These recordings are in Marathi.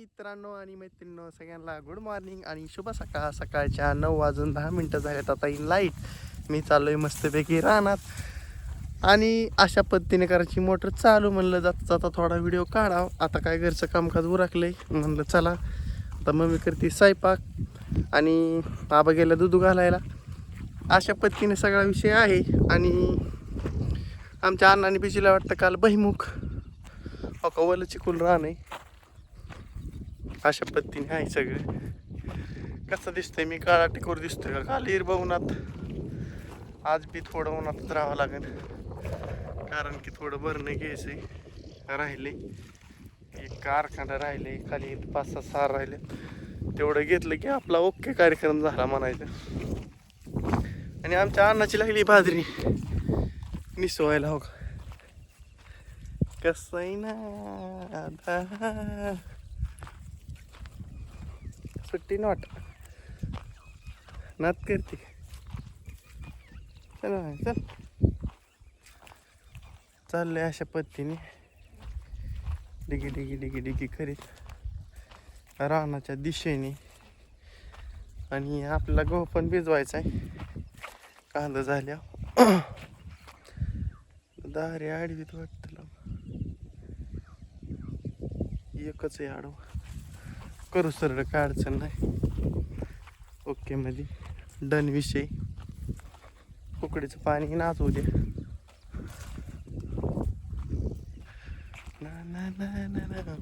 मित्रांनो आणि मैत्रिणींनो सगळ्यांना गुड मॉर्निंग आणि शुभ सकाळ. सकाळच्या 9:10 झाल्यात. आता इन लाईट मी चाललोय मस्तपैकी रानात आणि अशा पद्धतीने करायची. मोटर चालू म्हणलं जाता जाता थोडा व्हिडिओ काढाव. आता काय घरचं कामकाज उरकलंय म्हणलं चला. आता मम्मी करते स्वयंपाक आणि बाबा गेला दूध घालायला. अशा पद्धतीने सगळा विषय आहे. आणि आमच्या अण्णाने बिजीला वाटतं काल बहिमुख कवलं चिकून राहणे. अशा पद्धतीने आहे सगळं. कसं दिसतंय मी काळा टिकोर दिसतोय का? काल हिरबा उन्हात, आज बी थोडं उन्हात राहावं लागेल कारण की थोडं भरणं घ्यायचंय राहिले. एक कारखाना राहिले, खाली 5-6 सार राहिले. तेवढं घेतलं की आपला ओके कार्यक्रम झाला म्हणायचं. आणि आमच्या अण्णाची लागली बाजरी निसवायला. हो कसं आहे ना सुट्टी नॉट नात करते. चल चल चाललंय अशा पद्धतीने डिगी डिगी डिगी डिगी करीत रानाच्या दिशेने. आणि आपल्याला गहू पण भिजवायचा आहे. कांदा झाल्या दारे आडवीत वाटतं एकच आहे आडवा. करू सरळ काय अडचण नाही. ओके मध्ये डन विषय. उकडीचं पाणी नाचू दे. ना ना ना ना ना ला ला ला ला ला.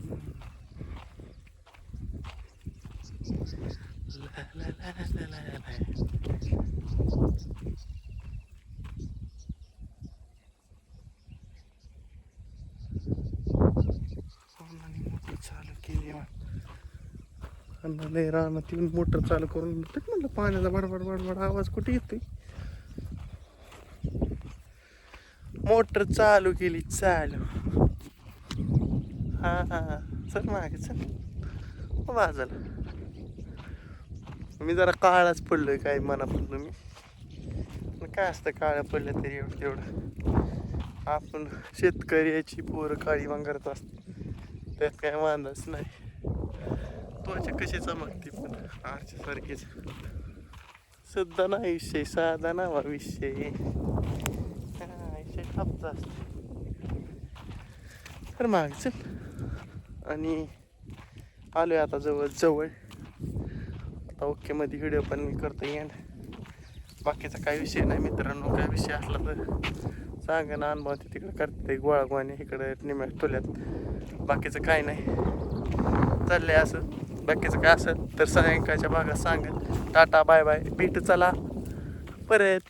मोटर चालू केली लय रानात येऊन मोटर चालू करून म्हणलं पाण्याचा बडबड बडबड आवाज कुठे येतोय. मोटर चालू केली चालू. हा हा चल मागे चल वाजला. मी जरा काळाच पडलोय काय म्हणा पण तुम्ही काय असतं काळ्या पडल्या तरी एवढं तेवढं. आपण शेतकऱ्याची पोरं काळी वांगरत असत त्यात काय वांधच नाही. त्वचा कशी चमकते पण आरच्यासारखीच. सुद्धा नाही विषय साधा नावा विषय. हा विषय ठपचा असतो. तर माग चल. आणि आलोय आता जवळ जवळ. आता ओके मध्ये व्हिडिओ पण मी करतो एंड. बाकीचा काय विषय नाही मित्रांनो. काय विषय असला तर सांगा ना. अनुभव तिकडे करते गोळागोवाने इकडे निम्या टोल्यात. बाकीचं काय नाही चाललंय असं. बाकीचं काय असं तर सायंकाळच्या भागात सांगेल. Tata bye bye. भेट चला परत.